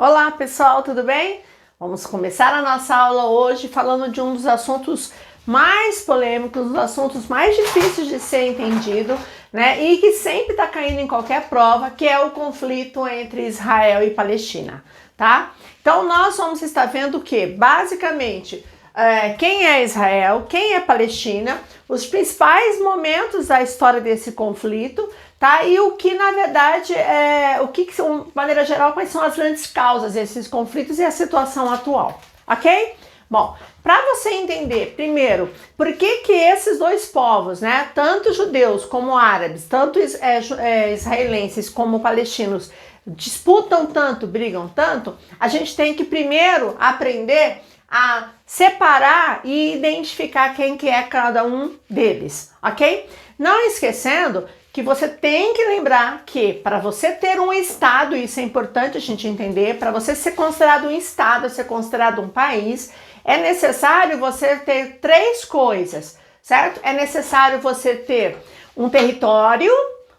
Olá pessoal, tudo bem? Vamos começar a nossa aula hoje falando de um dos assuntos mais polêmicos, um dos assuntos mais difíceis de ser entendido, né? E que sempre está caindo em qualquer prova, que é o conflito entre Israel e Palestina, tá? Então nós vamos estar vendo que, basicamente, quem é Israel, quem é Palestina, os principais momentos da história desse conflito, tá? E o que, na verdade, de maneira geral, quais são as grandes causas desses conflitos e a situação atual, ok? Bom, para você entender, primeiro, por que esses dois povos, né, tanto judeus como árabes, tanto israelenses como palestinos, disputam tanto, brigam tanto, a gente tem que primeiro aprender a separar e identificar quem que é cada um deles, ok? Não esquecendo que você tem que lembrar que para você ter um estado, isso é importante a gente entender, para você ser considerado um estado, ser considerado um país, é necessário você ter três coisas, certo? É necessário você ter um território,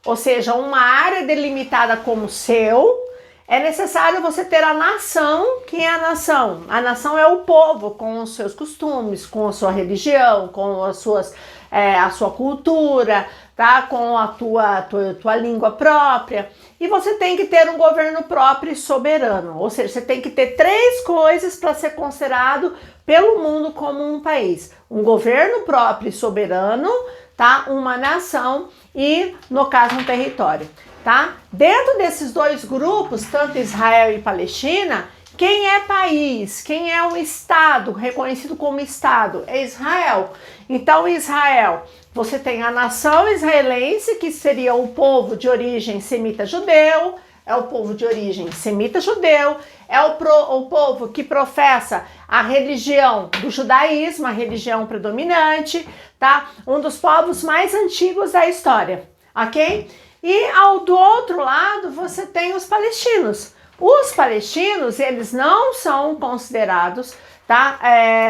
ou seja, uma área delimitada como seu. É necessário você ter a nação. Quem é a nação? A nação é o povo, com os seus costumes, com a sua religião, com a sua cultura, tá? Com a tua língua própria. E você tem que ter um governo próprio e soberano. Ou seja, você tem que ter três coisas para ser considerado pelo mundo como um país: um governo próprio e soberano, tá? Uma nação e, no caso, um território. Tá? Dentro desses dois grupos, tanto Israel e Palestina, quem é país, quem é um estado, reconhecido como estado, é Israel. Então, Israel, você tem a nação israelense, que seria o povo de origem semita-judeu, é o povo de origem semita-judeu, é o povo que professa a religião do judaísmo, a religião predominante, tá? Um dos povos mais antigos da história, ok? E do outro lado você tem os palestinos. Os palestinos, eles não são considerados, tá?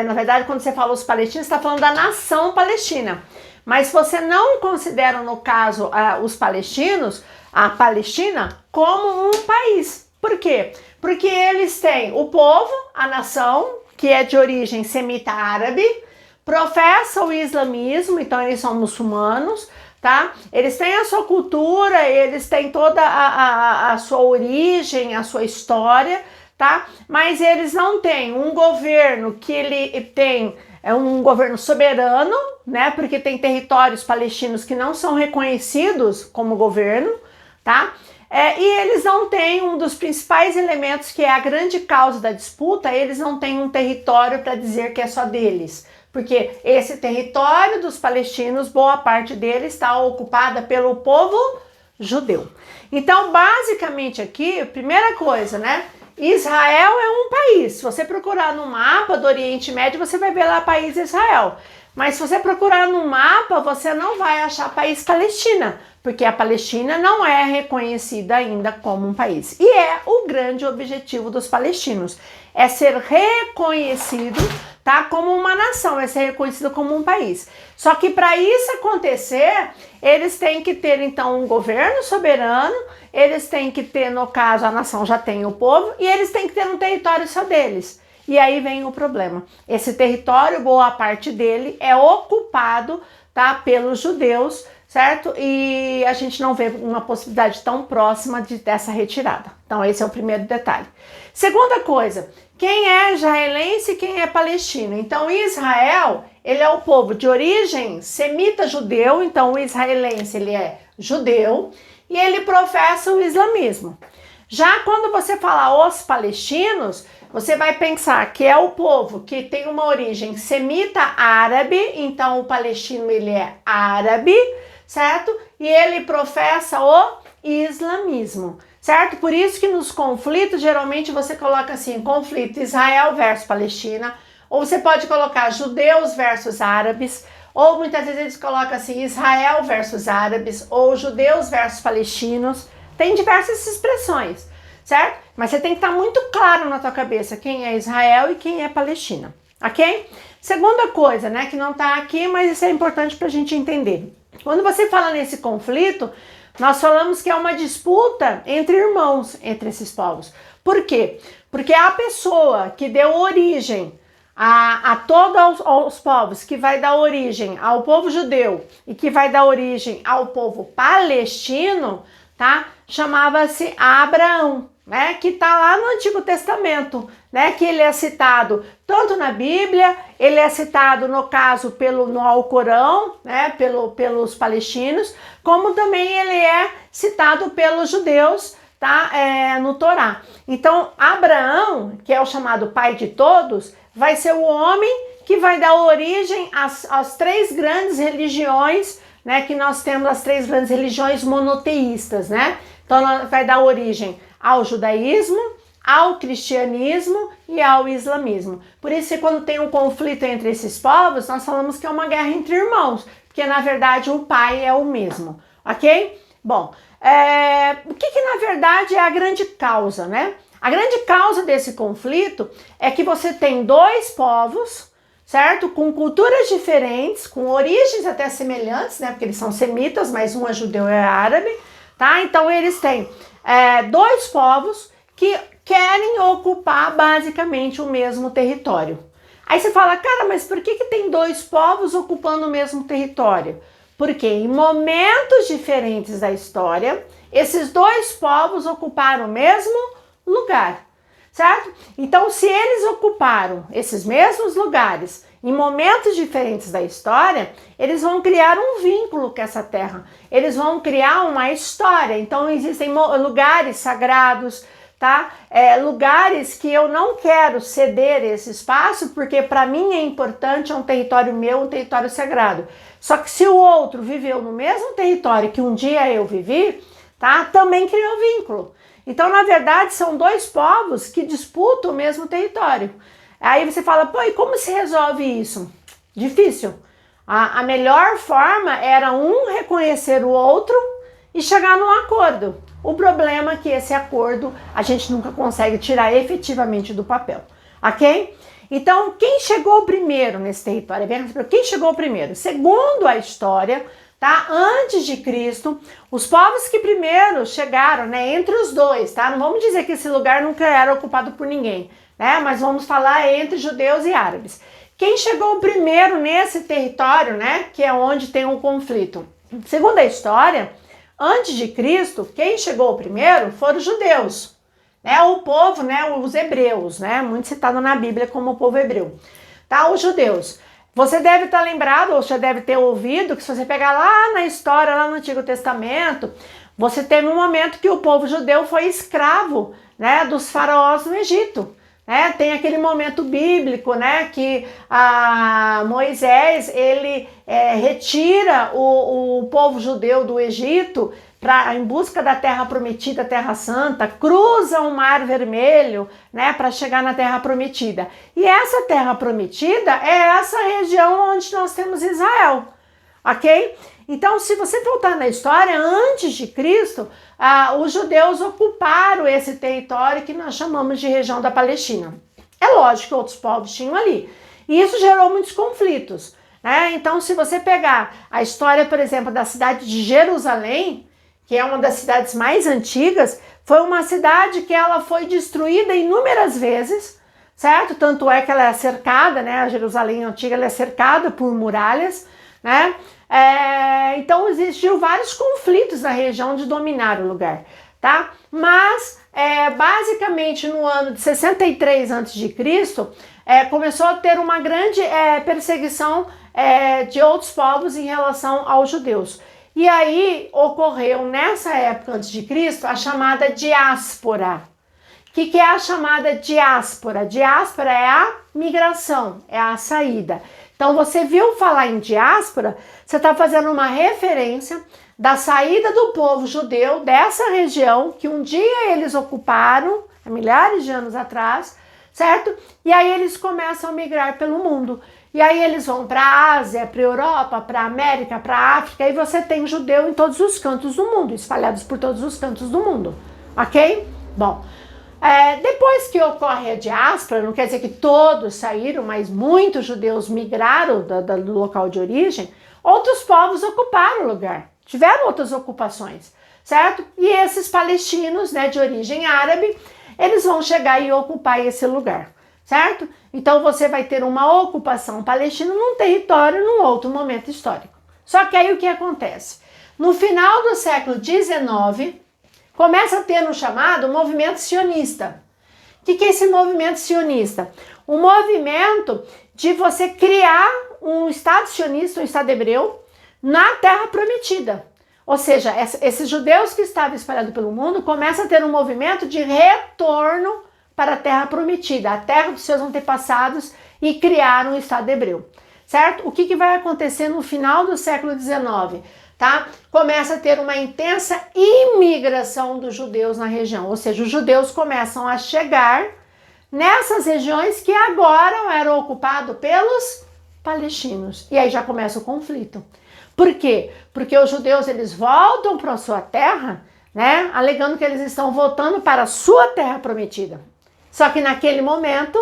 Na verdade, quando você fala os palestinos, você está falando da nação palestina. Mas você não considera, no caso, os palestinos, a Palestina, como um país. Por quê? Porque eles têm o povo, a nação, que é de origem semita-árabe, professa o islamismo, então eles são muçulmanos, tá? Eles têm a sua cultura, eles têm toda a sua origem, a sua história, tá? Mas eles não têm um governo que ele tem um governo soberano, né? Porque tem territórios palestinos que não são reconhecidos como governo, tá? E eles não têm um dos principais elementos, que é a grande causa da disputa. Eles não têm um território para dizer que é só deles. Porque esse território dos palestinos, boa parte dele está ocupada pelo povo judeu. Então, basicamente aqui, primeira coisa, né? Israel é um país. Se você procurar no mapa do Oriente Médio, você vai ver lá país Israel. Mas se você procurar no mapa, você não vai achar país Palestina, porque a Palestina não é reconhecida ainda como um país. E é o grande objetivo dos palestinos, é ser reconhecido, tá, como uma nação, é ser reconhecido como um país. Só que para isso acontecer, eles têm que ter então um governo soberano, eles têm que ter, no caso, a nação já tem o povo, e eles têm que ter um território só deles. E aí vem o problema. Esse território, boa parte dele, é ocupado, tá, pelos judeus, certo? E a gente não vê uma possibilidade tão próxima dessa retirada. Então esse é o primeiro detalhe. Segunda coisa, quem é israelense e quem é palestino? Então Israel, ele é o povo de origem semita-judeu, então o israelense, ele é judeu e ele professa o islamismo. Já quando você fala os palestinos, você vai pensar que é o povo que tem uma origem semita-árabe, então o palestino, ele é árabe, certo? E ele professa o islamismo, certo? Por isso que nos conflitos, geralmente você coloca assim, conflito Israel versus Palestina, ou você pode colocar judeus versus árabes, ou muitas vezes eles colocam assim, Israel versus árabes, ou judeus versus palestinos. Tem diversas expressões, certo? Mas você tem que estar muito claro na tua cabeça quem é Israel e quem é Palestina, ok? Segunda coisa, né, que não tá aqui, mas isso é importante pra gente entender. Quando você fala nesse conflito, nós falamos que é uma disputa entre irmãos, entre esses povos. Por quê? Porque a pessoa que deu origem a todos os povos, que vai dar origem ao povo judeu e que vai dar origem ao povo palestino, tá? Chamava-se Abraão, né? Que tá lá no Antigo Testamento, né? Que ele é citado tanto na Bíblia, ele é citado no caso no Alcorão, né? Pelos palestinos, como também ele é citado pelos judeus, tá? No Torá. Então, Abraão, que é o chamado pai de todos, vai ser o homem que vai dar origem às três grandes religiões, né? Que nós temos as três grandes religiões monoteístas, né? Então, ela vai dar origem ao judaísmo, ao cristianismo e ao islamismo. Por isso, quando tem um conflito entre esses povos, nós falamos que é uma guerra entre irmãos, porque na verdade o pai é o mesmo, ok? Bom, o que na verdade é a grande causa, né? A grande causa desse conflito é que você tem dois povos, certo? Com culturas diferentes, com origens até semelhantes, né? Porque eles são semitas, mas um é judeu e é árabe, tá? Então eles têm dois povos que querem ocupar basicamente o mesmo território. Aí você fala, cara, mas por que tem dois povos ocupando o mesmo território? Porque em momentos diferentes da história, esses dois povos ocuparam o mesmo lugar, certo? Então, se eles ocuparam esses mesmos lugares em momentos diferentes da história, eles vão criar um vínculo com essa terra, eles vão criar uma história. Então, existem lugares sagrados, tá? Lugares que eu não quero ceder esse espaço, porque para mim é importante, é um território meu, um território sagrado. Só que se o outro viveu no mesmo território que um dia eu vivi, tá? Também criou vínculo. Então, na verdade, são dois povos que disputam o mesmo território. Aí você fala, pô, e como se resolve isso? Difícil. A melhor forma era um reconhecer o outro e chegar num acordo. O problema é que esse acordo a gente nunca consegue tirar efetivamente do papel, ok? Então, quem chegou primeiro nesse território? Quem chegou primeiro? Segundo a história, tá? Antes de Cristo, os povos que primeiro chegaram, né? Entre os dois, tá? Não vamos dizer que esse lugar nunca era ocupado por ninguém, né? Mas vamos falar entre judeus e árabes. Quem chegou primeiro nesse território, né? Que é onde tem um conflito. Segundo a história, antes de Cristo, quem chegou primeiro foram os judeus, né? O povo, né? Os hebreus, né? Muito citado na Bíblia como o povo hebreu, tá? Os judeus. Você deve estar lembrado, ou já deve ter ouvido, que se você pegar lá na história, lá no Antigo Testamento, você teve um momento que o povo judeu foi escravo, né? Dos faraós no Egito. Tem aquele momento bíblico, né, que Moisés ele retira o povo judeu do Egito em busca da terra prometida, terra santa, cruza o Mar Vermelho, né, para chegar na terra prometida. E essa terra prometida é essa região onde nós temos Israel, ok? Então, se você voltar na história, antes de Cristo, os judeus ocuparam esse território que nós chamamos de região da Palestina. É lógico que outros povos tinham ali. E isso gerou muitos conflitos, né? Então, se você pegar a história, por exemplo, da cidade de Jerusalém, que é uma das cidades mais antigas, foi uma cidade que ela foi destruída inúmeras vezes, certo? Tanto é que ela é cercada, né? A Jerusalém antiga ela é cercada por muralhas, né? Então existiram vários conflitos na região de dominar o lugar, tá? Mas basicamente no ano de 63 a.C., começou a ter uma grande perseguição de outros povos em relação aos judeus. E aí ocorreu nessa época antes de Cristo a chamada diáspora. O que é a chamada diáspora? Diáspora é a migração, é a saída. Então, você viu falar em diáspora, você está fazendo uma referência da saída do povo judeu dessa região que um dia eles ocuparam, há milhares de anos atrás, certo? E aí eles começam a migrar pelo mundo. E aí eles vão para a Ásia, para a Europa, para a América, para a África, e você tem judeu em todos os cantos do mundo, espalhados por todos os cantos do mundo, ok? Bom, depois que ocorre a diáspora, não quer dizer que todos saíram, mas muitos judeus migraram do local de origem, outros povos ocuparam o lugar, tiveram outras ocupações, certo? E esses palestinos, né, de origem árabe, eles vão chegar e ocupar esse lugar, certo? Então você vai ter uma ocupação palestina num território num outro momento histórico. Só que aí o que acontece? No final do século XIX, começa a ter um chamado movimento sionista. O que é esse movimento sionista? O movimento de você criar um Estado sionista, um Estado hebreu, na Terra Prometida. Ou seja, esses judeus que estavam espalhados pelo mundo começam a ter um movimento de retorno para a Terra Prometida, a terra dos seus antepassados, e criaram um Estado hebreu, certo? O que vai acontecer no final do século XIX? Tá? Começa a ter uma intensa imigração dos judeus na região, ou seja, os judeus começam a chegar nessas regiões que agora eram ocupadas pelos palestinos. E aí já começa o conflito. Por quê? Porque os judeus eles voltam para a sua terra, né, alegando que eles estão voltando para a sua terra prometida. Só que naquele momento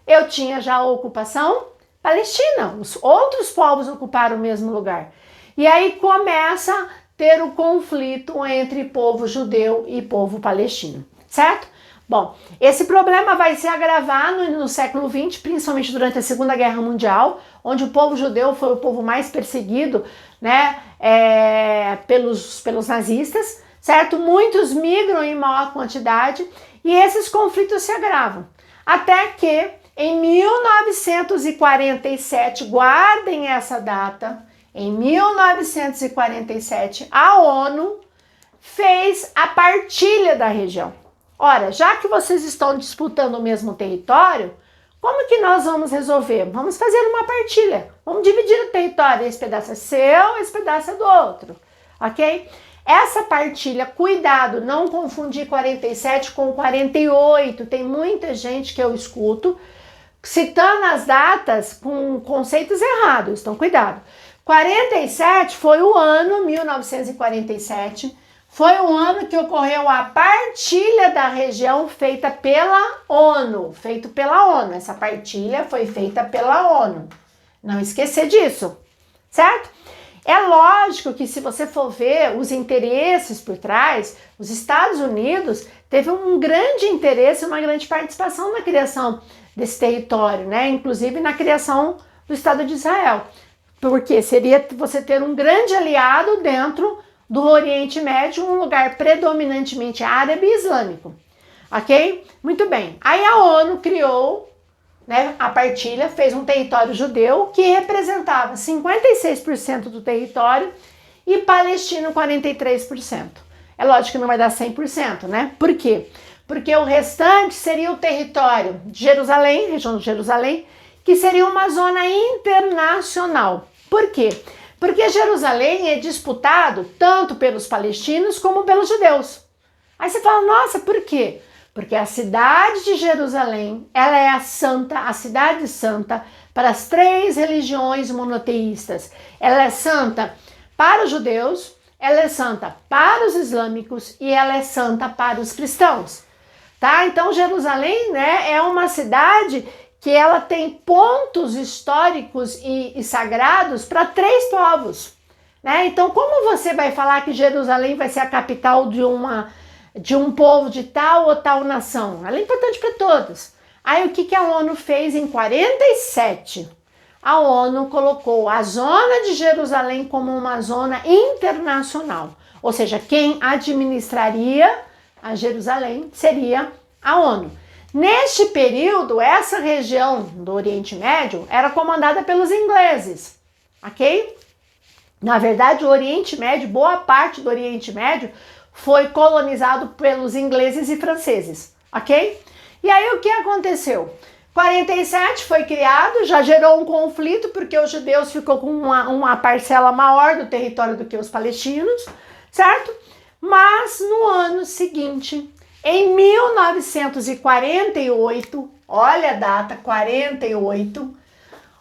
eu tinha já a ocupação palestina, os outros povos ocuparam o mesmo lugar. E aí começa a ter o conflito entre povo judeu e povo palestino, certo? Bom, esse problema vai se agravar no século XX, principalmente durante a Segunda Guerra Mundial, onde o povo judeu foi o povo mais perseguido, né, pelos nazistas, certo? Muitos migram em maior quantidade e esses conflitos se agravam. Até que em 1947, guardem essa data, em 1947, a ONU fez a partilha da região. Ora, já que vocês estão disputando o mesmo território, como que nós vamos resolver? Vamos fazer uma partilha. Vamos dividir o território. Esse pedaço é seu, esse pedaço é do outro. Ok? Essa partilha, cuidado, não confundir 47 com 48. Tem muita gente que eu escuto citando as datas com conceitos errados. Então, cuidado. 47 foi o ano, 1947, foi o ano que ocorreu a partilha da região feita pela ONU. Essa partilha foi feita pela ONU. Não esquecer disso, certo? É lógico que se você for ver os interesses por trás, os Estados Unidos teve um grande interesse, uma grande participação na criação desse território, né? Inclusive na criação do Estado de Israel. Porque seria você ter um grande aliado dentro do Oriente Médio, um lugar predominantemente árabe e islâmico. Ok? Muito bem. Aí a ONU criou, né, a partilha, fez um território judeu que representava 56% do território e palestino 43%. É lógico que não vai dar 100%, né? Por quê? Porque o restante seria o território de Jerusalém, região de Jerusalém, que seria uma zona internacional. Por quê? Porque Jerusalém é disputado tanto pelos palestinos como pelos judeus. Aí você fala, nossa, por quê? Porque a cidade de Jerusalém, ela é a cidade santa para as 3 religiões monoteístas. Ela é santa para os judeus, ela é santa para os islâmicos e ela é santa para os cristãos. Tá? Então Jerusalém, né, é uma cidade que ela tem pontos históricos e sagrados para 3 povos, né? Então, como você vai falar que Jerusalém vai ser a capital de um povo de tal ou tal nação? Ela é importante para todos. Aí, o que a ONU fez em 47? A ONU colocou a zona de Jerusalém como uma zona internacional, ou seja, quem administraria a Jerusalém seria a ONU. Neste período, essa região do Oriente Médio era comandada pelos ingleses, ok? Na verdade, o Oriente Médio, boa parte do Oriente Médio, foi colonizado pelos ingleses e franceses, ok? E aí o que aconteceu? 47 foi criado, já gerou um conflito, porque os judeus ficou com uma parcela maior do território do que os palestinos, certo? Mas no ano seguinte, em 1948, olha a data, 48,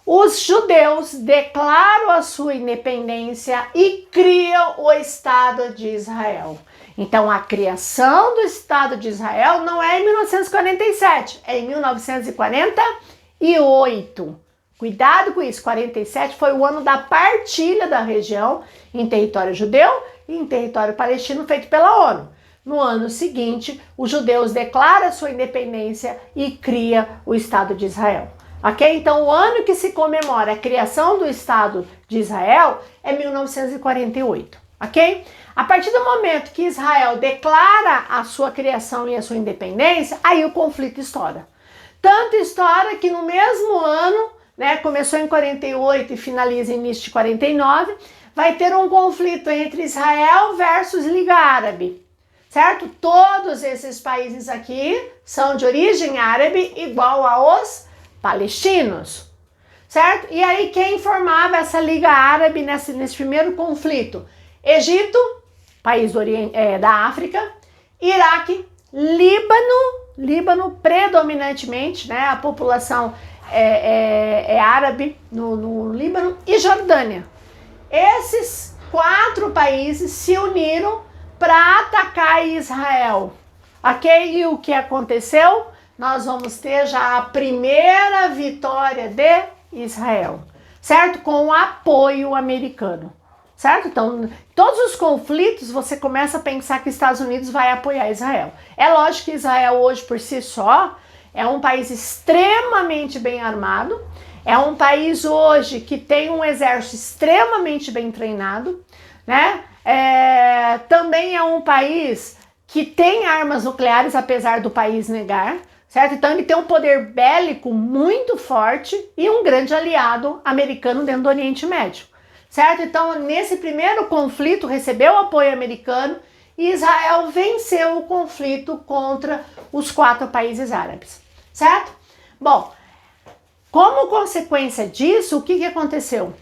os judeus declaram a sua independência e criam o Estado de Israel. Então, a criação do Estado de Israel não é em 1947, é em 1948. Cuidado com isso, 47 foi o ano da partilha da região em território judeu e em território palestino feito pela ONU. no ano seguinte, os judeus declaram sua independência e cria o Estado de Israel. Ok? Então, o ano que se comemora a criação do Estado de Israel é 1948. Ok? A partir do momento que Israel declara a sua criação e a sua independência, aí o conflito estoura. Tanto estoura que no mesmo ano, né, começou em 48 e finaliza em início de 49, vai ter um conflito entre Israel versus Liga Árabe. Certo? Todos esses países aqui são de origem árabe, igual aos palestinos, certo? E aí quem formava essa Liga Árabe nesse primeiro conflito? Egito, país da África, Iraque, Líbano predominantemente, né? A população é árabe no Líbano, e Jordânia. Esses 4 países se uniram para atacar Israel, ok? E o que aconteceu? Nós vamos ter já a primeira vitória de Israel, certo? Com o apoio americano, certo? Então, todos os conflitos você começa a pensar que os Estados Unidos vai apoiar Israel. É lógico que Israel hoje por si só é um país extremamente bem armado, é um país hoje que tem um exército extremamente bem treinado, né? Também é um país que tem armas nucleares, apesar do país negar, certo? Então ele tem um poder bélico muito forte e um grande aliado americano dentro do Oriente Médio, certo? Então nesse primeiro conflito recebeu o apoio americano e Israel venceu o conflito contra os 4 países árabes, certo? Bom, como consequência disso, o que aconteceu?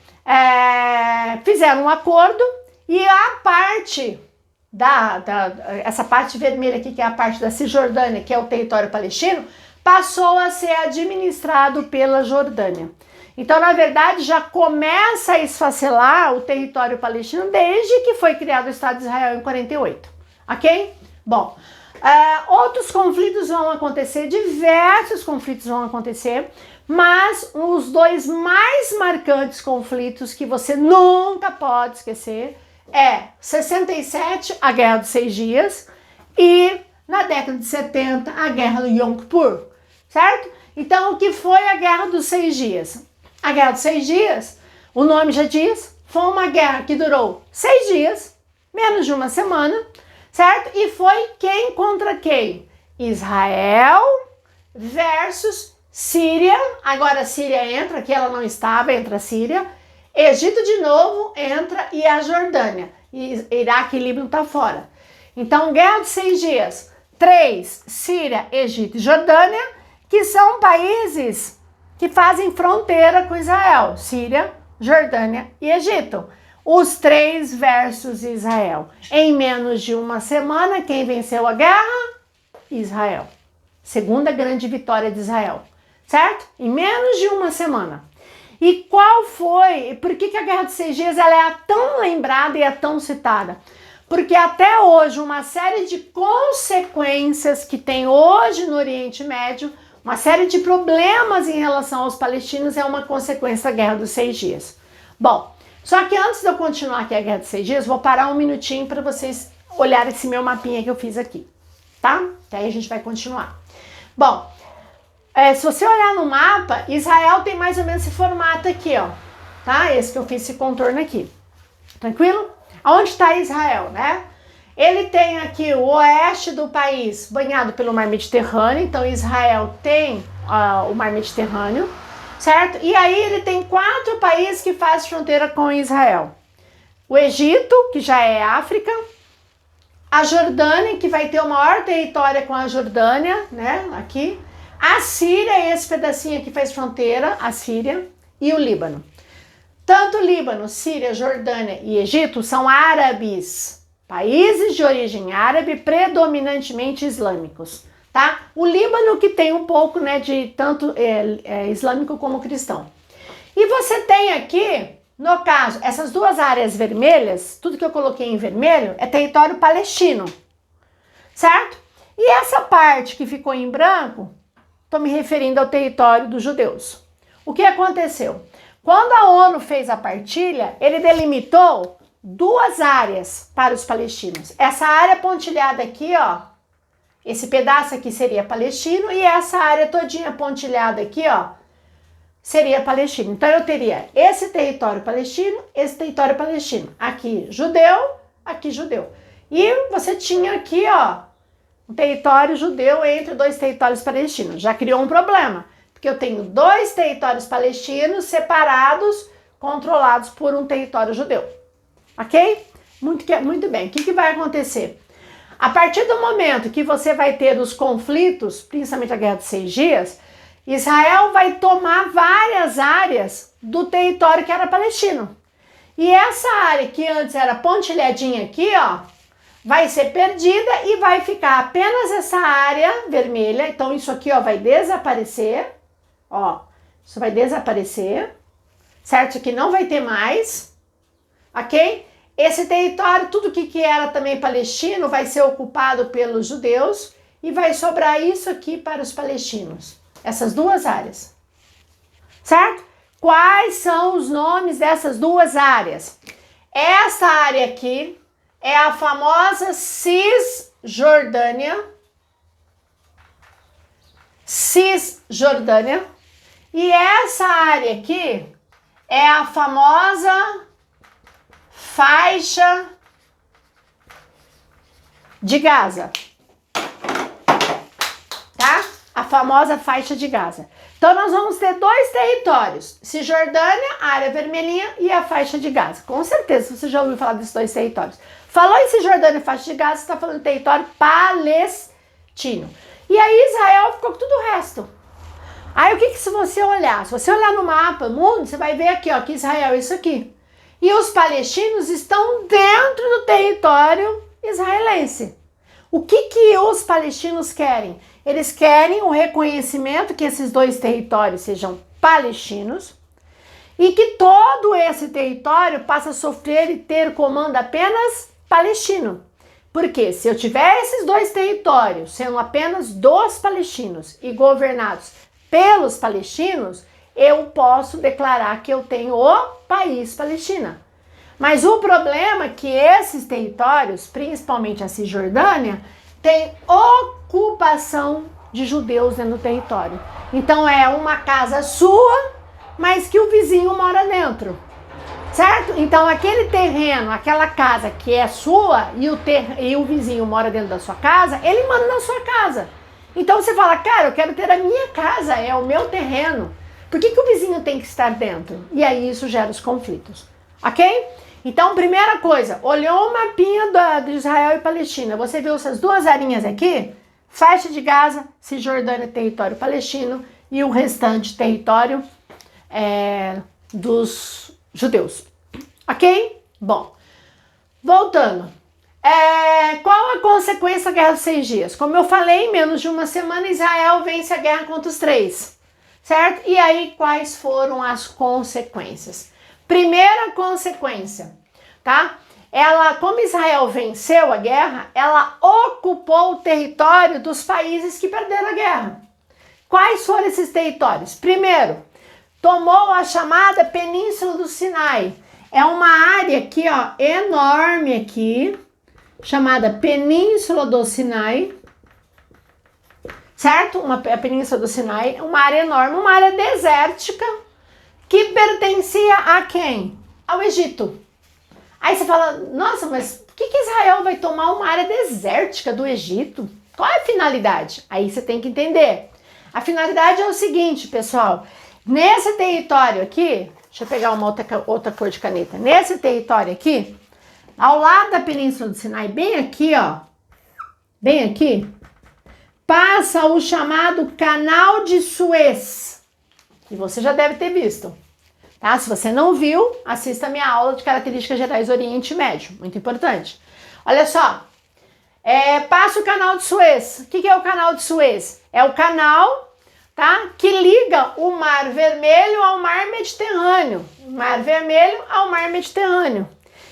Fizeram um acordo e a parte essa parte vermelha aqui, que é a parte da Cisjordânia, que é o território palestino, passou a ser administrado pela Jordânia. Então, na verdade, já começa a esfacelar o território palestino desde que foi criado o Estado de Israel em 48, ok? Bom, outros conflitos vão acontecer, diversos conflitos vão acontecer, mas os 2 mais marcantes conflitos que você nunca pode esquecer é 67, a Guerra dos 6 Dias, e na década de 70, a Guerra do Yom Kippur, certo? Então, o que foi a Guerra dos 6 Dias? A Guerra dos 6 Dias, o nome já diz, foi uma guerra que durou 6 dias, menos de uma semana, certo? E foi quem contra quem? Israel versus Síria. Agora a Síria entra, aqui ela não estava, entra a Síria. Egito de novo entra e a Jordânia. E Iraque e Líbano tá fora. Então, Guerra de 6 Dias. 3, Síria, Egito e Jordânia, que são países que fazem fronteira com Israel. Síria, Jordânia e Egito. Os 3 versus Israel. Em menos de uma semana, quem venceu a guerra? Israel. Segunda grande vitória de Israel. Certo? Em menos de uma semana. E qual foi? Por que a Guerra de 6 Dias ela é tão lembrada e é tão citada? Porque até hoje uma série de consequências que tem hoje no Oriente Médio, uma série de problemas em relação aos palestinos é uma consequência da Guerra dos 6 Dias. Bom, só que antes de eu continuar aqui a Guerra dos 6 Dias, vou parar um minutinho para vocês olharem esse meu mapinha que eu fiz aqui, tá? Que aí a gente vai continuar. Bom, se você olhar no mapa, Israel tem mais ou menos esse formato aqui, ó, tá? Esse que eu fiz, esse contorno aqui. Tranquilo? Aonde está Israel, né? Ele tem aqui o oeste do país banhado pelo Mar Mediterrâneo, então Israel tem o Mar Mediterrâneo, certo? E aí ele tem 4 países que fazem fronteira com Israel. O Egito, que já é África, a Jordânia, que vai ter o maior território com a Jordânia, né? Aqui. A Síria, esse pedacinho aqui faz fronteira, a Síria, e o Líbano. Tanto Líbano, Síria, Jordânia e Egito são árabes, países de origem árabe, predominantemente islâmicos, tá? O Líbano que tem um pouco, né, de tanto islâmico como cristão. E você tem aqui, no caso, essas 2 áreas vermelhas, tudo que eu coloquei em vermelho é território palestino, certo? E essa parte que ficou em branco, estou me referindo ao território dos judeus. O que aconteceu? Quando a ONU fez a partilha, ele delimitou duas áreas para os palestinos. Essa área pontilhada aqui, ó, esse pedaço aqui seria palestino e essa área todinha pontilhada aqui, ó, seria palestino. Então eu teria esse território palestino, esse território palestino. Aqui judeu, aqui judeu. E você tinha aqui, ó, um território judeu entre dois territórios palestinos. Já criou um problema, porque eu tenho dois territórios palestinos separados, controlados por um território judeu. Ok? Muito bem. O que vai acontecer? A partir do momento que você vai ter os conflitos, principalmente a Guerra dos 6 Dias, Israel vai tomar várias áreas do território que era palestino. E essa área que antes era pontilhadinha aqui, ó, vai ser perdida e vai ficar apenas essa área vermelha. Então isso aqui, ó, vai desaparecer. Ó, isso vai desaparecer. Certo? Isso aqui não vai ter mais. Ok? Esse território, tudo que era também palestino, vai ser ocupado pelos judeus e vai sobrar isso aqui para os palestinos. Essas duas áreas. Certo? Quais são os nomes dessas duas áreas? Essa área aqui é a famosa Cisjordânia. Cisjordânia. E essa área aqui é a famosa faixa de Gaza, tá? A famosa faixa de Gaza. Então nós vamos ter dois territórios, Cisjordânia, a área vermelhinha, e a faixa de Gaza. Com certeza você já ouviu falar desses dois territórios. Falou em Cisjordânia e faixa de Gaza, você está falando de território palestino. E aí Israel ficou com tudo o resto. Aí o que se você olhar? Se você olhar no mapa mundo, você vai ver aqui, ó, que Israel é isso aqui. E os palestinos estão dentro do território israelense. O que os palestinos querem? Eles querem o reconhecimento que esses dois territórios sejam palestinos e que todo esse território passe a sofrer e ter comando apenas palestino. Porque se eu tiver esses dois territórios sendo apenas dos palestinos e governados pelos palestinos, eu posso declarar que eu tenho o país Palestina. Mas o problema é que esses territórios, principalmente a Cisjordânia, tem ocupação de judeus dentro do território. Então é uma casa sua, mas que o vizinho mora dentro. Certo? Então aquele terreno, aquela casa que é sua e o vizinho mora dentro da sua casa, ele manda na sua casa. Então você fala, cara, eu quero ter a minha casa, é o meu terreno. Por que o vizinho tem que estar dentro? E aí isso gera os conflitos. Ok? Então, primeira coisa, olhou o mapinha de Israel e Palestina. Você viu essas duas arinhas aqui? Faixa de Gaza, Cisjordânia, território palestino, e o restante território dos judeus. Ok? Bom, voltando. Qual a consequência da Guerra dos 6 Dias? Como eu falei, em menos de uma semana, Israel vence a guerra contra os 3. Certo? E aí, quais foram as consequências? Primeira consequência, tá? Como Israel venceu a guerra, ela ocupou o território dos países que perderam a guerra. Quais foram esses territórios? Primeiro, tomou a chamada Península do Sinai. É uma área aqui, ó, enorme aqui, chamada Península do Sinai. Certo? A Península do Sinai, uma área enorme, uma área desértica, que pertencia a quem? Ao Egito. Aí você fala, nossa, mas por que Israel vai tomar uma área desértica do Egito? Qual é a finalidade? Aí você tem que entender. A finalidade é o seguinte, pessoal. Nesse território aqui, deixa eu pegar uma outra cor de caneta. Nesse território aqui, ao lado da Península do Sinai, bem aqui, ó, bem aqui, passa o chamado Canal de Suez. E você já deve ter visto. Tá? Se você não viu, assista a minha aula de Características Gerais do Oriente Médio. Muito importante. Olha só. Passa o Canal de Suez. O que é o Canal de Suez? É o canal, tá, que liga o Mar Vermelho ao Mar Mediterrâneo. Mar Vermelho ao Mar Mediterrâneo.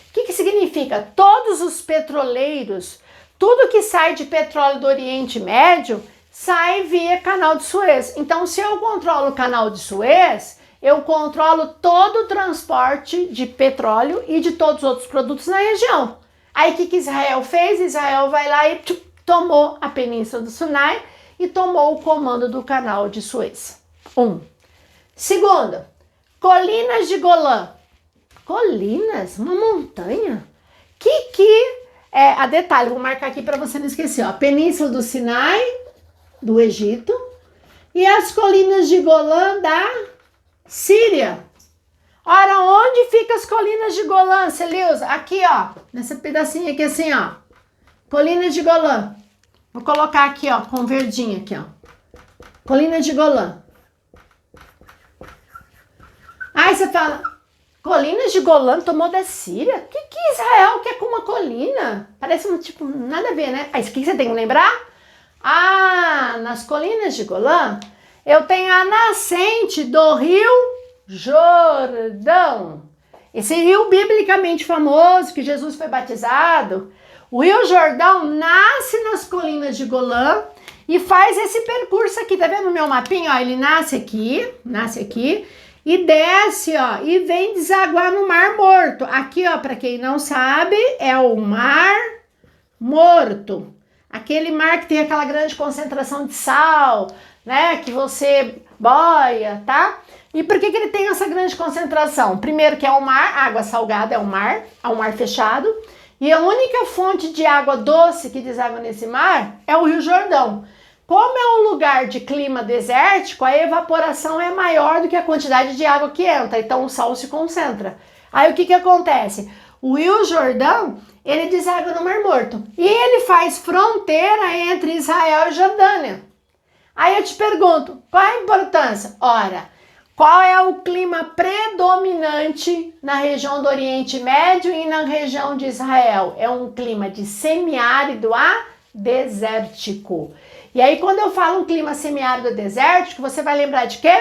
O que significa? Todos os petroleiros, tudo que sai de petróleo do Oriente Médio, sai via Canal de Suez. Então, se eu controlo o Canal de Suez, eu controlo todo o transporte de petróleo e de todos os outros produtos na região. Aí o que Israel fez? Israel vai lá e tomou a Península do Sinai e tomou o comando do canal de Suez. Segundo, colinas de Golã. Colinas? Uma montanha? A detalhe, vou marcar aqui para você não esquecer, ó, Península do Sinai, do Egito, e as colinas de Golã da Síria. Ora, onde ficam as colinas de Golã, Celilza? Aqui, ó, nessa pedacinho aqui assim, ó, colinas de Golã. Vou colocar aqui, ó, com verdinho aqui, ó, colinas de Golã. Aí você fala, colinas de Golã tomou da Síria? O que Israel quer com uma colina? Parece um tipo, nada a ver, né? Aí o que você tem que lembrar? Ah, nas colinas de Golã, eu tenho a nascente do rio Jordão. Esse rio biblicamente famoso, que Jesus foi batizado. O rio Jordão nasce nas colinas de Golã e faz esse percurso aqui. Tá vendo o meu mapinha? Ó, ele nasce aqui e desce, ó, e vem desaguar no Mar Morto. Aqui, ó, para quem não sabe, é o Mar Morto. Aquele mar que tem aquela grande concentração de sal, né, que você boia, tá? E por que ele tem essa grande concentração? Primeiro que é o mar, água salgada é um mar fechado, e a única fonte de água doce que deságua nesse mar é o Rio Jordão. Como é um lugar de clima desértico, a evaporação é maior do que a quantidade de água que entra, então o sal se concentra. Aí o que acontece? O Rio Jordão, ele deságua no Mar Morto e ele faz fronteira entre Israel e Jordânia. Aí eu te pergunto, qual é a importância? Ora, qual é o clima predominante na região do Oriente Médio e na região de Israel? É um clima de semiárido a desértico. E aí quando eu falo um clima semiárido desértico, você vai lembrar de quê?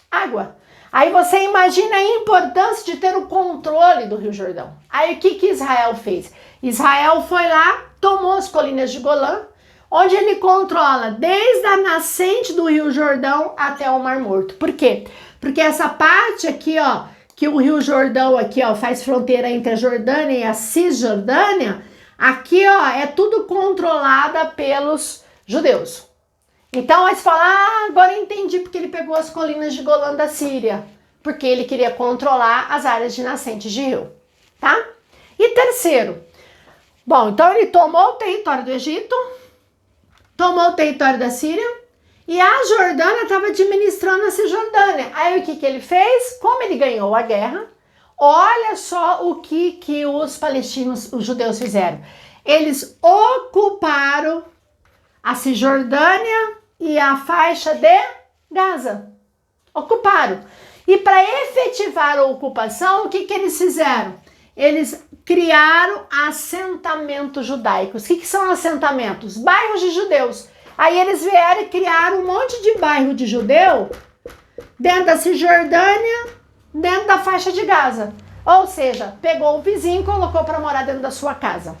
Água. Aí você imagina a importância de ter o controle do Rio Jordão. Aí o que Israel fez? Israel foi lá, tomou as colinas de Golã, onde ele controla desde a nascente do Rio Jordão até o Mar Morto. Por quê? Porque essa parte aqui, ó, que o Rio Jordão aqui, ó, faz fronteira entre a Jordânia e a Cisjordânia, aqui, ó, é tudo controlada pelos judeus. Então, aí você fala, agora eu entendi porque ele pegou as colinas de Golã da Síria. Porque ele queria controlar as áreas de nascentes de rio, tá? E terceiro, bom, então ele tomou o território do Egito, tomou o território da Síria, e a Jordânia estava administrando a Cisjordânia. Aí o que ele fez? Como ele ganhou a guerra, olha só o que os palestinos, os judeus fizeram. Eles ocuparam a Cisjordânia e a faixa de Gaza. Ocuparam. E para efetivar a ocupação, o que eles fizeram? Eles criaram assentamentos judaicos. O que são assentamentos? Bairros de judeus. Aí eles vieram e criaram um monte de bairro de judeu dentro da Cisjordânia, dentro da faixa de Gaza. Ou seja, pegou o vizinho e colocou para morar dentro da sua casa.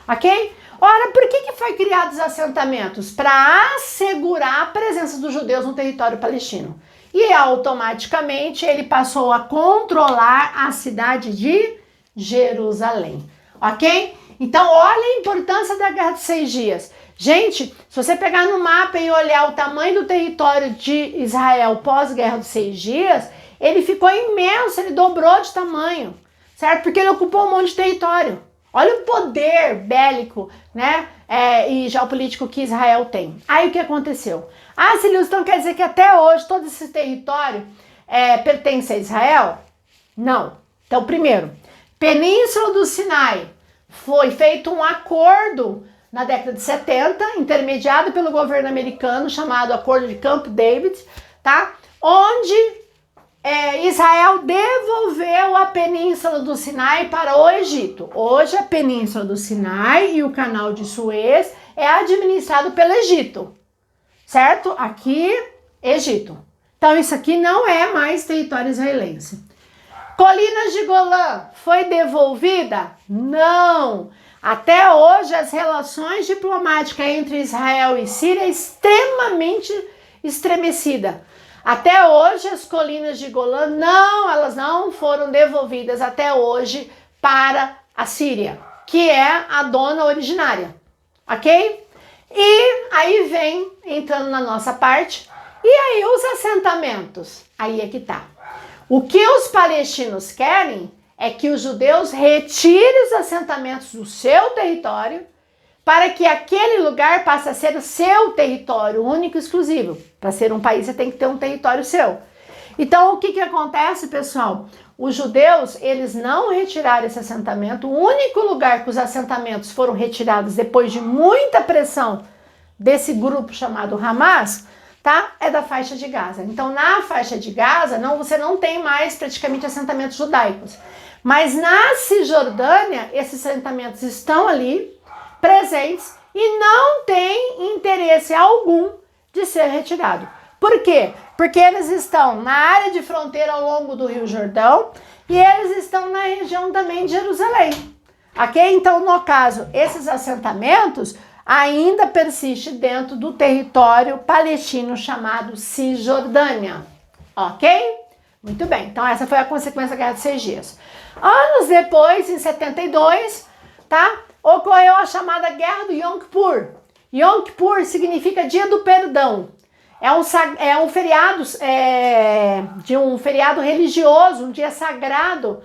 Ok? Ora, por que foi criados assentamentos? Para assegurar a presença dos judeus no território palestino. E automaticamente ele passou a controlar a cidade de Jerusalém. Ok? Então, olha a importância da Guerra dos 6 Dias. Gente, se você pegar no mapa e olhar o tamanho do território de Israel pós-Guerra dos 6 Dias, ele ficou imenso, ele dobrou de tamanho, certo? Porque ele ocupou um monte de território. Olha o poder bélico, né, e geopolítico que Israel tem. Aí o que aconteceu? Celilza, então quer dizer que até hoje todo esse território pertence a Israel? Não. Então, primeiro, Península do Sinai, foi feito um acordo na década de 70, intermediado pelo governo americano, chamado Acordo de Camp David, tá? Onde Israel devolveu a Península do Sinai para o Egito. Hoje a Península do Sinai e o Canal de Suez é administrado pelo Egito, certo? Aqui, Egito. Então isso aqui não é mais território israelense. Colinas de Golã foi devolvida? Não! Até hoje as relações diplomáticas entre Israel e Síria é extremamente estremecida. Até hoje as colinas de Golã elas não foram devolvidas até hoje para a Síria, que é a dona originária, ok? E aí vem entrando na nossa parte, e aí os assentamentos, aí é que tá. O que os palestinos querem é que os judeus retirem os assentamentos do seu território para que aquele lugar passe a ser o seu território único e exclusivo. Para ser um país, você tem que ter um território seu. Então, o que acontece, pessoal? Os judeus, eles não retiraram esse assentamento. O único lugar que os assentamentos foram retirados depois de muita pressão desse grupo chamado Hamas, tá? É da faixa de Gaza. Então, na faixa de Gaza, você não tem mais praticamente assentamentos judaicos. Mas na Cisjordânia, esses assentamentos estão ali, presentes, e não tem interesse algum de ser retirado. Por quê? Porque eles estão na área de fronteira ao longo do Rio Jordão e eles estão na região também de Jerusalém. Ok? Então, no caso, esses assentamentos ainda persistem dentro do território palestino chamado Cisjordânia. Ok? Muito bem. Então, essa foi a consequência da Guerra dos 6 Dias. Anos depois, em 72, tá? Ocorreu a chamada Guerra do Yom Kippur. Yom Kippur significa Dia do Perdão. É um feriado, de um feriado religioso, um dia sagrado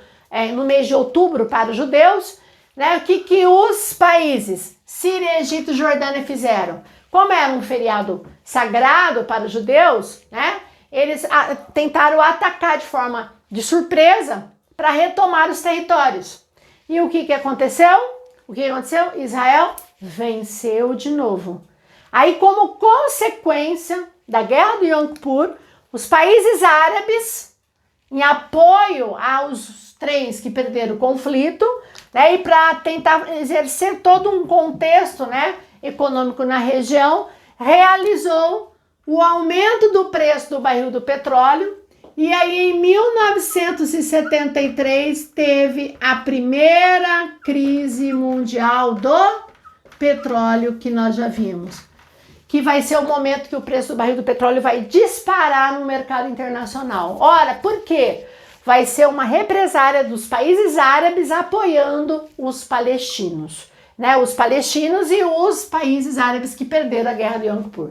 no mês de outubro para os judeus. Né? O que os países Síria, Egito e Jordânia fizeram? Como era um feriado sagrado para os judeus, né? Eles tentaram atacar de forma de surpresa para retomar os territórios. E o que aconteceu? Israel venceu de novo. Aí, como consequência da Guerra do Yom Kippur, os países árabes, em apoio aos três que perderam o conflito, né, e para tentar exercer todo um contexto, né, econômico na região, realizou o aumento do preço do barril do petróleo. E aí, em 1973, teve a primeira crise mundial do petróleo que nós já vimos. Que vai ser o momento que o preço do barril do petróleo vai disparar no mercado internacional. Ora, por quê? Vai ser uma represária dos países árabes apoiando os palestinos. Né? Os palestinos e os países árabes que perderam a Guerra de Yom Kippur.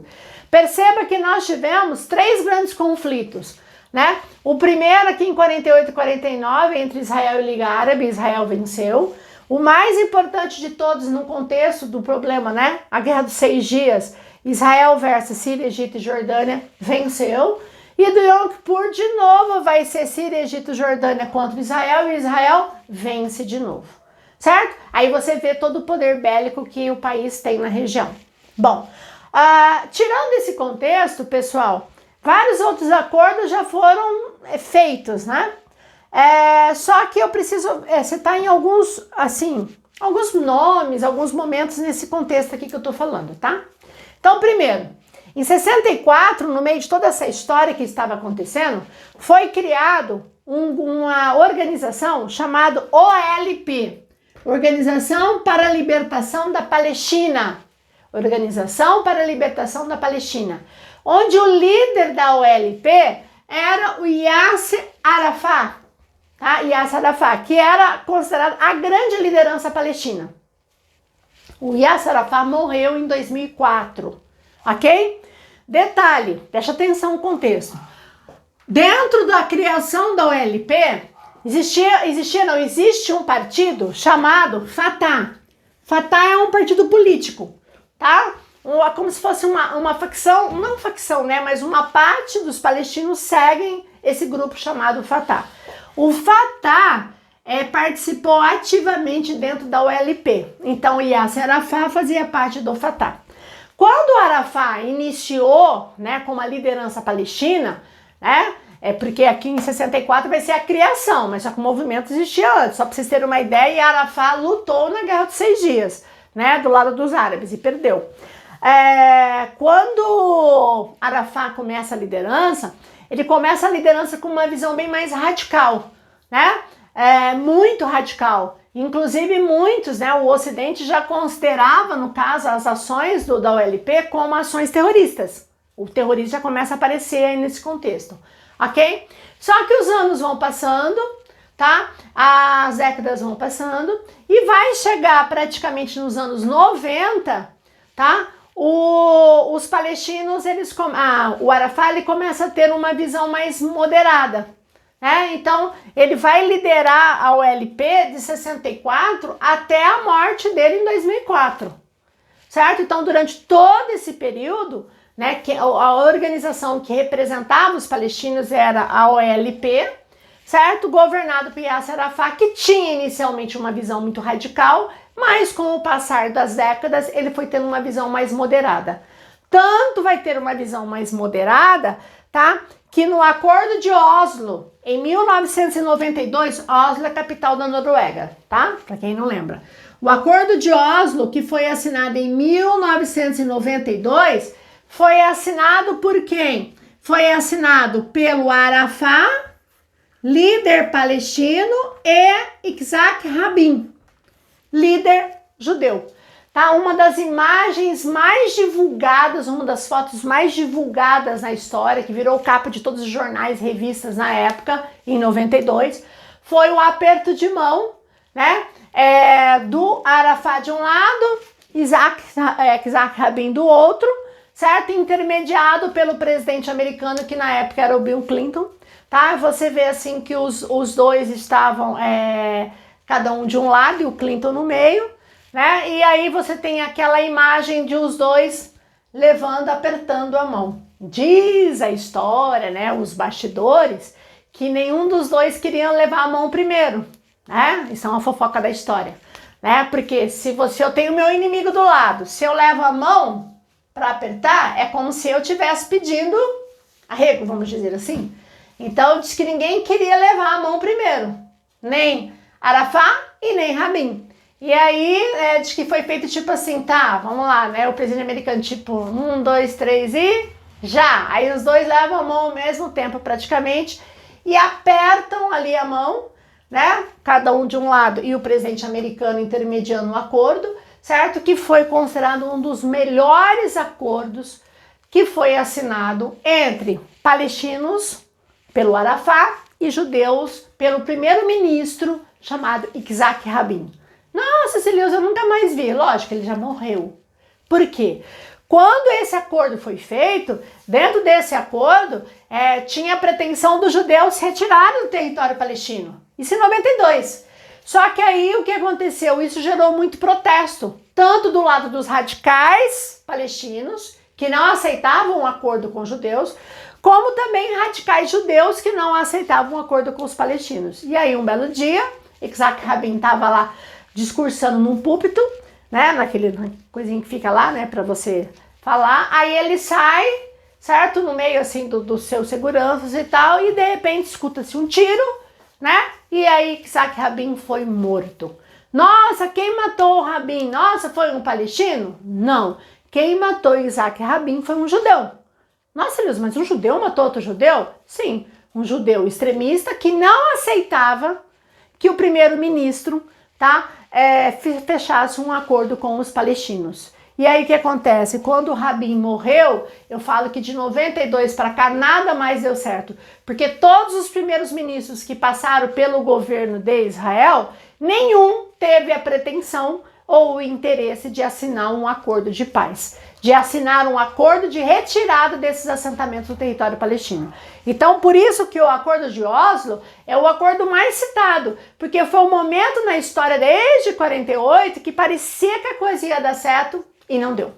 Perceba que nós tivemos 3 grandes conflitos. Né? O primeiro aqui em 48 e 49, entre Israel e Liga Árabe, Israel venceu. O mais importante de todos no contexto do problema, né? A Guerra dos 6 Dias, Israel versus Síria, Egito e Jordânia, venceu. E do Yom Kippur, de novo, vai ser Síria, Egito e Jordânia contra Israel, e Israel vence de novo. Certo? Aí você vê todo o poder bélico que o país tem na região. Bom, tirando esse contexto, pessoal, vários outros acordos já foram feitos, né? Só que eu preciso citar em alguns nomes, alguns momentos nesse contexto aqui que eu tô falando, tá? Então, primeiro, em 64, no meio de toda essa história que estava acontecendo, foi criado uma organização chamada OLP, Organização para a Libertação da Palestina. Organização para a Libertação da Palestina, onde o líder da OLP era o Yasser Arafat, tá? Yasser Arafat, que era considerado a grande liderança palestina. O Yasser Arafat morreu em 2004, ok? Detalhe, preste atenção no contexto. Dentro da criação da OLP, existe um partido chamado Fatah. Fatah é um partido político, tá? Como se fosse uma facção, não facção, né? Mas uma parte dos palestinos seguem esse grupo chamado Fatah. O Fatah participou ativamente dentro da OLP. Então, Yasser Arafat fazia parte do Fatah. Quando o Arafat iniciou, né, como a liderança palestina, né? Porque aqui em 64 vai ser a criação, mas só que o movimento existia antes. Só para vocês terem uma ideia, Arafat lutou na Guerra dos 6 Dias, né? Do lado dos árabes e perdeu. Quando Arafat começa a liderança, ele começa a liderança com uma visão bem mais radical, né? Muito radical. Inclusive muitos, né? O Ocidente já considerava, no caso, as ações da OLP como ações terroristas, O terrorismo já começa a aparecer aí nesse contexto, ok? Só que os anos vão passando, tá? As décadas vão passando e vai chegar praticamente nos anos 90, tá? Os palestinos, o Arafat, ele começa a ter uma visão mais moderada, né? Então, ele vai liderar a OLP de 64 até a morte dele em 2004, certo? Então, durante todo esse período, né, que a organização que representava os palestinos era a OLP, certo? Governado por Yasser Arafat, que tinha inicialmente uma visão muito radical, mas com o passar das décadas ele foi tendo uma visão mais moderada. Tanto vai ter uma visão mais moderada, tá? Que no Acordo de Oslo, em 1992, Oslo é a capital da Noruega, tá? Para quem não lembra. O Acordo de Oslo, que foi assinado em 1992, foi assinado por quem? Foi assinado pelo Arafat, líder palestino, e Yitzhak Rabin, líder judeu. Tá? Uma das imagens mais divulgadas, uma das fotos mais divulgadas na história, que virou capa de todos os jornais e revistas na época, em 92, foi o aperto de mão, né? Do Arafat de um lado, Yitzhak Rabin do outro, certo? Intermediado pelo presidente americano, que na época era o Bill Clinton, tá? Você vê assim que os dois estavam, cada um de um lado e o Clinton no meio, né? E aí você tem aquela imagem de os dois apertando a mão. Diz a história, né, os bastidores, que nenhum dos dois queria levar a mão primeiro, né? Isso é uma fofoca da história, né? Porque se eu tenho meu inimigo do lado, se eu levo a mão para apertar, é como se eu estivesse pedindo arrego, vamos dizer assim. Então diz que ninguém queria levar a mão primeiro, nem Arafat e nem Rabin. E aí diz que foi feito tipo assim, tá, vamos lá, né? O presidente americano tipo 1, 2, 3 e já. Aí os dois levam a mão ao mesmo tempo praticamente e apertam ali a mão, né? Cada um de um lado e o presidente americano intermediando o acordo, certo? Que foi considerado um dos melhores acordos que foi assinado entre palestinos pelo Arafat e judeus pelo primeiro-ministro chamado Yitzhak Rabin. Nossa, Celius, eu nunca mais vi. Lógico, ele já morreu. Por quê? Quando esse acordo foi feito, dentro desse acordo, tinha a pretensão dos judeus se retirarem do território palestino. Isso em 92. Só que aí o que aconteceu? Isso gerou muito protesto, tanto do lado dos radicais palestinos, que não aceitavam um acordo com os judeus, como também radicais judeus que não aceitavam um acordo com os palestinos. E aí, um belo dia, Yitzhak Rabin estava lá discursando num púlpito, né, naquele coisinho que fica lá, né, para você falar. Aí ele sai, certo, no meio assim dos seus seguranças e tal, e de repente escuta-se um tiro, né? E aí Yitzhak Rabin foi morto. Nossa, quem matou o Rabin? Nossa, foi um palestino? Não. Quem matou Yitzhak Rabin foi um judeu. Nossa, Deus, mas um judeu matou outro judeu? Sim, um judeu extremista que não aceitava que o primeiro-ministro, tá, fechasse um acordo com os palestinos. E aí o que acontece? Quando o Rabin morreu, eu falo que de 92 para cá nada mais deu certo, porque todos os primeiros ministros que passaram pelo governo de Israel, nenhum teve a pretensão ou o interesse de assinar um acordo de paz, de assinar um acordo de retirada desses assentamentos do território palestino. Então, por isso que o Acordo de Oslo é o acordo mais citado, porque foi um momento na história desde 48 que parecia que a coisa ia dar certo e não deu,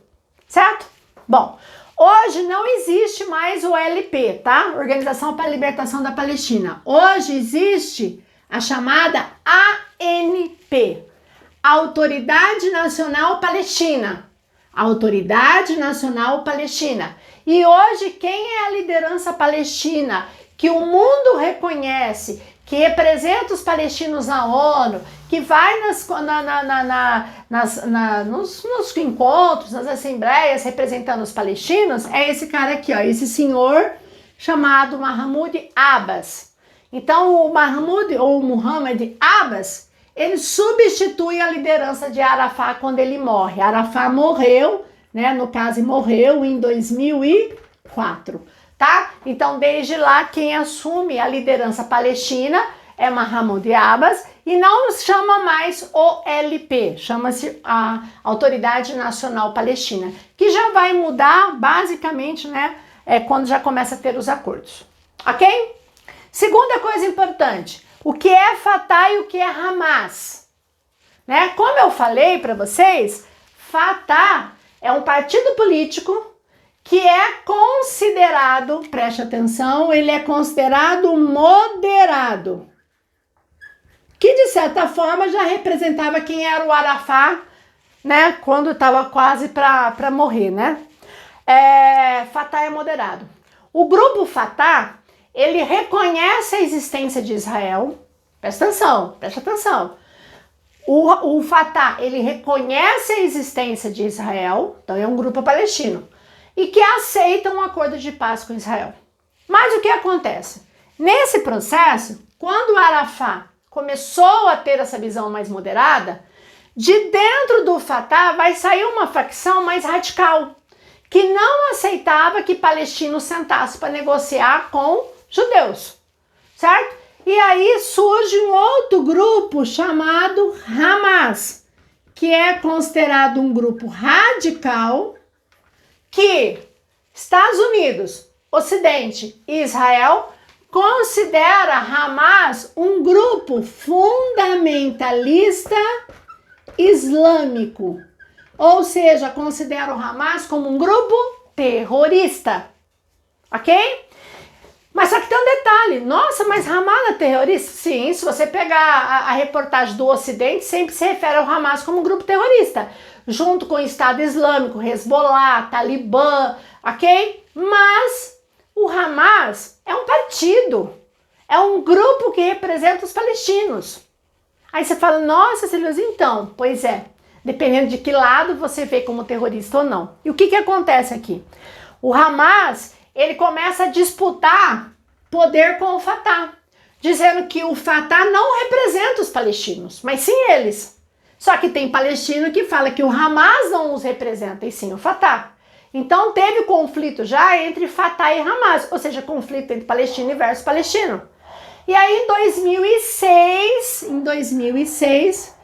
certo? Bom, hoje não existe mais o OLP, tá? Organização para a Libertação da Palestina. Hoje existe a chamada ANP, Autoridade Nacional Palestina. Autoridade Nacional Palestina. E hoje quem é a liderança palestina que o mundo reconhece, que representa os palestinos na ONU, que vai nos encontros, nas assembleias representando os palestinos, é esse cara aqui, ó, esse senhor chamado Mahmoud Abbas. Então o Mahmoud ou Muhammad Abbas, ele substitui a liderança de Arafat quando ele morre. Arafat morreu, né? No caso, morreu em 2004. 4, tá? Então, desde lá, quem assume a liderança palestina é Mahmoud Abbas e não chama mais OLP, chama-se a Autoridade Nacional Palestina, que já vai mudar basicamente, né, quando já começa a ter os acordos, ok? Segunda coisa importante, o que é Fatah e o que é Hamas, né? Como eu falei para vocês, Fatah é um partido político que é considerado, preste atenção, ele é considerado moderado, que de certa forma já representava quem era o Arafat, né, quando estava quase para morrer, né? Fatah é moderado. O grupo Fatah, ele reconhece a existência de Israel, presta atenção. O Fatah, ele reconhece a existência de Israel, então é um grupo palestino, e que aceita um acordo de paz com Israel. Mas o que acontece? Nesse processo, quando o Arafat começou a ter essa visão mais moderada, de dentro do Fatah vai sair uma facção mais radical, que não aceitava que palestinos sentassem para negociar com judeus, certo? E aí surge um outro grupo chamado Hamas, que é considerado um grupo radical que Estados Unidos, Ocidente e Israel considera Hamas um grupo fundamentalista islâmico, ou seja, considera o Hamas como um grupo terrorista, ok? Mas só que tem um detalhe, nossa, mas Hamas é terrorista? Sim, se você pegar a reportagem do Ocidente, sempre se refere ao Hamas como um grupo terrorista, junto com o Estado Islâmico, Hezbollah, Talibã, ok? Mas o Hamas é um partido, é um grupo que representa os palestinos. Aí você fala, nossa, Silvia, então, pois é, dependendo de que lado você vê como terrorista ou não. E o que acontece aqui? O Hamas, ele começa a disputar poder com o Fatah, dizendo que o Fatah não representa os palestinos, mas sim eles. Só que tem palestino que fala que o Hamas não os representa, e sim o Fatah. Então teve conflito já entre Fatah e Hamas, ou seja, conflito entre palestino versus palestino. E aí em 2006,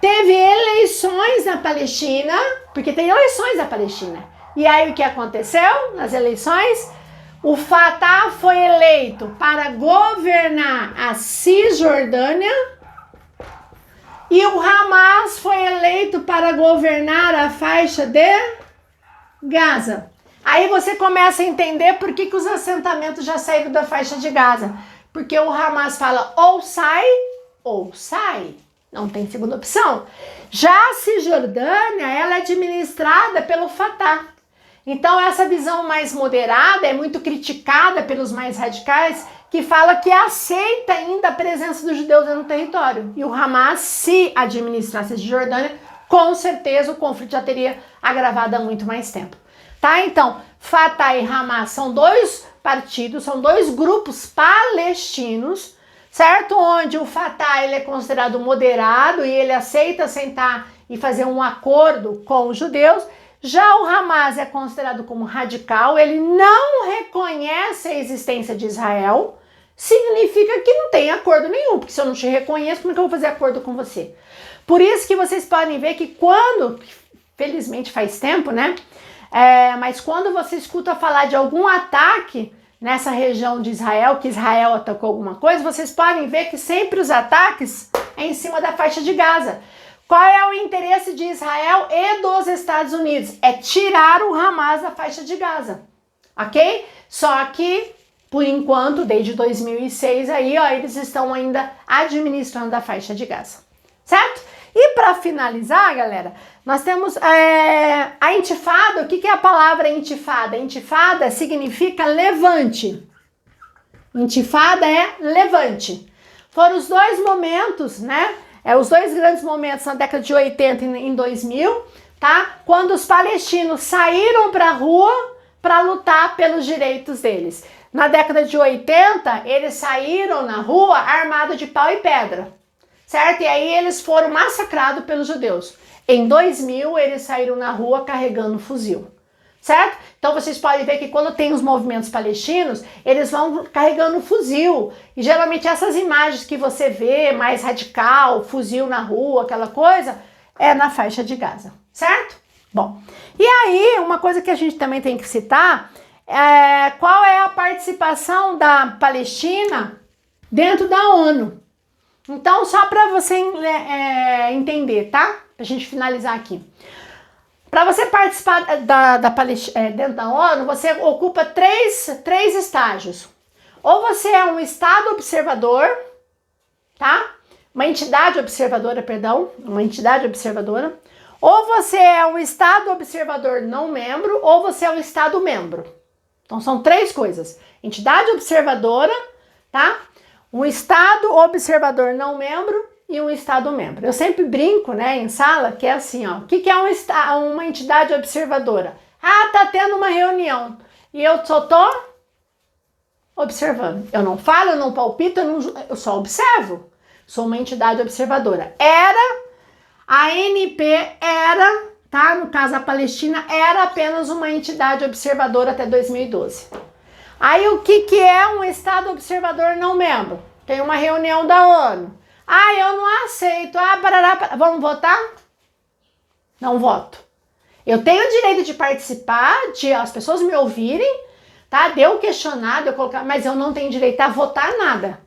teve eleições na Palestina, porque tem eleições na Palestina. E aí o que aconteceu nas eleições? O Fatah foi eleito para governar a Cisjordânia e o Hamas foi eleito para governar a faixa de Gaza. Aí você começa a entender por que os assentamentos já saíram da faixa de Gaza. Porque o Hamas fala ou sai. Não tem segunda opção. Já a Cisjordânia, ela é administrada pelo Fatah. Então essa visão mais moderada é muito criticada pelos mais radicais, que fala que aceita ainda a presença dos judeus no território. E o Hamas, se administrasse a Cisjordânia, com certeza o conflito já teria agravado há muito mais tempo. Tá? Então, Fatah e Hamas são dois partidos, são dois grupos palestinos, certo? Onde o Fatah ele é considerado moderado e ele aceita sentar e fazer um acordo com os judeus. Já o Hamas é considerado como radical, ele não reconhece a existência de Israel, significa que não tem acordo nenhum, porque se eu não te reconheço, como é que eu vou fazer acordo com você? Por isso que vocês podem ver que quando, felizmente faz tempo, né? Mas quando você escuta falar de algum ataque nessa região de Israel, que Israel atacou alguma coisa, vocês podem ver que sempre os ataques é em cima da faixa de Gaza. Qual é o interesse de Israel e dos Estados Unidos? É tirar o Hamas da faixa de Gaza, ok? Só que, por enquanto, desde 2006, aí, ó, eles estão ainda administrando a faixa de Gaza, certo? E para finalizar, galera, nós temos a intifada. O que é a palavra intifada? Intifada significa levante. Intifada é levante. Foram os dois momentos, né? Os dois grandes momentos na década de 80 e em 2000, tá? Quando os palestinos saíram para a rua para lutar pelos direitos deles. Na década de 80, eles saíram na rua armados de pau e pedra, certo? E aí eles foram massacrados pelos judeus. Em 2000, eles saíram na rua carregando fuzil, certo? Então vocês podem ver que quando tem os movimentos palestinos, eles vão carregando fuzil. E geralmente essas imagens que você vê, mais radical, fuzil na rua, aquela coisa, é na faixa de Gaza, certo? Bom, e aí uma coisa que a gente também tem que citar é qual é a participação da Palestina dentro da ONU. Então, só para você entender, tá? Pra gente finalizar aqui. Para você participar dentro da ONU, você ocupa três estágios. Ou você é um Estado observador, tá? Uma entidade observadora, perdão, uma entidade observadora. Ou você é um Estado observador não membro, ou você é um Estado membro. Então são três coisas. Entidade observadora, tá? Um Estado observador não membro e um Estado membro. Eu sempre brinco, né, em sala, que é assim, ó. O que é uma entidade observadora? Ah, tá tendo uma reunião e eu só tô observando. Eu não falo, eu não palpito, eu só observo. Sou uma entidade observadora. A ANP era, tá? No caso, a Palestina era apenas uma entidade observadora até 2012. Aí, o que é um Estado observador não membro? Tem uma reunião da ONU. Ah, eu não aceito. Ah, parará. Vamos votar? Não voto. Eu tenho o direito de participar, de as pessoas me ouvirem, tá? De eu questionar, de eu colocar, mas eu não tenho direito a votar nada.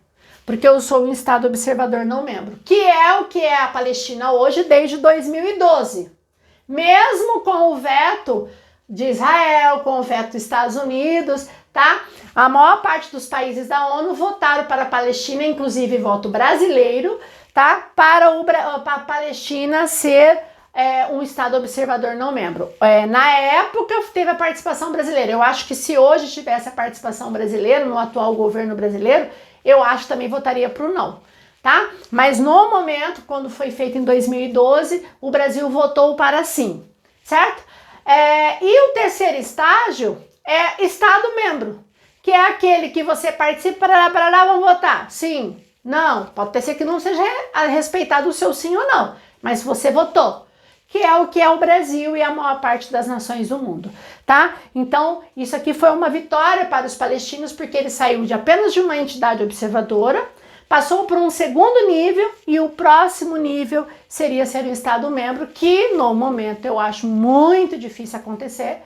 Porque eu sou um Estado observador não membro. Que é o que é a Palestina hoje desde 2012. Mesmo com o veto de Israel, com o veto dos Estados Unidos, tá? A maior parte dos países da ONU votaram para a Palestina, inclusive voto brasileiro, tá? Para a Palestina ser um Estado observador não membro. Na época teve a participação brasileira. Eu acho que se hoje tivesse a participação brasileira, no atual governo brasileiro, eu acho que também votaria para o não, tá? Mas no momento, quando foi feito em 2012, o Brasil votou para sim, certo? E o terceiro estágio é Estado membro, que é aquele que você participa, vamos votar, sim, não, pode ter ser que não seja respeitado o seu sim ou não, mas você votou, que é o Brasil e a maior parte das nações do mundo, tá? Então, isso aqui foi uma vitória para os palestinos, porque ele saiu de apenas de uma entidade observadora, passou por um segundo nível e o próximo nível seria ser um Estado membro, que no momento eu acho muito difícil acontecer,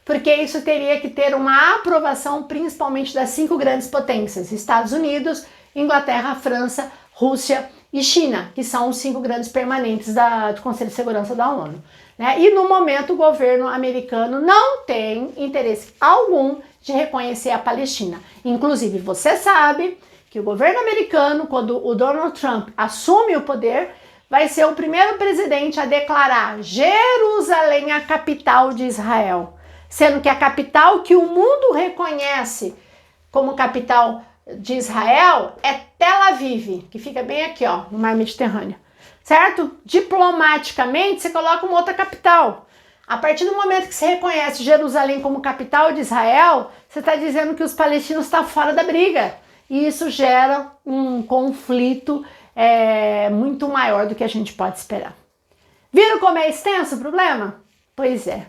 porque isso teria que ter uma aprovação principalmente das 5 grandes potências, Estados Unidos, Inglaterra, França, Rússia e China, que são os 5 grandes permanentes do Conselho de Segurança da ONU. Né? E no momento o governo americano não tem interesse algum de reconhecer a Palestina. Inclusive, você sabe que o governo americano, quando o Donald Trump assume o poder, vai ser o primeiro presidente a declarar Jerusalém a capital de Israel, sendo que a capital que o mundo reconhece como capital de Israel é Tel Aviv, que fica bem aqui, ó, no mar Mediterrâneo, certo? Diplomaticamente, você coloca uma outra capital. A partir do momento que você reconhece Jerusalém como capital de Israel, você está dizendo que os palestinos estão fora da briga. E isso gera um conflito muito maior do que a gente pode esperar. Viram como é extenso o problema? Pois é.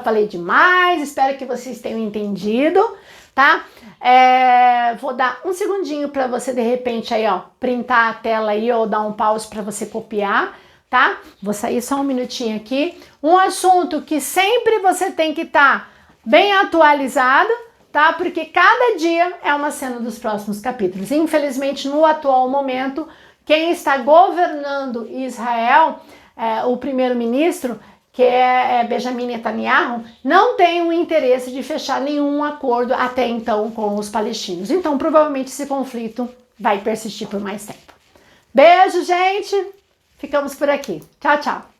Falei demais, espero que vocês tenham entendido, tá? Vou dar um segundinho para você, de repente, aí, ó, printar a tela aí ou dar um pause para você copiar, tá? Vou sair só um minutinho aqui. Um assunto que sempre você tem que estar bem atualizado, tá? Porque cada dia é uma cena dos próximos capítulos. Infelizmente, no atual momento, quem está governando Israel, o primeiro-ministro, que é Benjamin Netanyahu, não tem o interesse de fechar nenhum acordo até então com os palestinos. Então, provavelmente, esse conflito vai persistir por mais tempo. Beijo, gente! Ficamos por aqui. Tchau, tchau!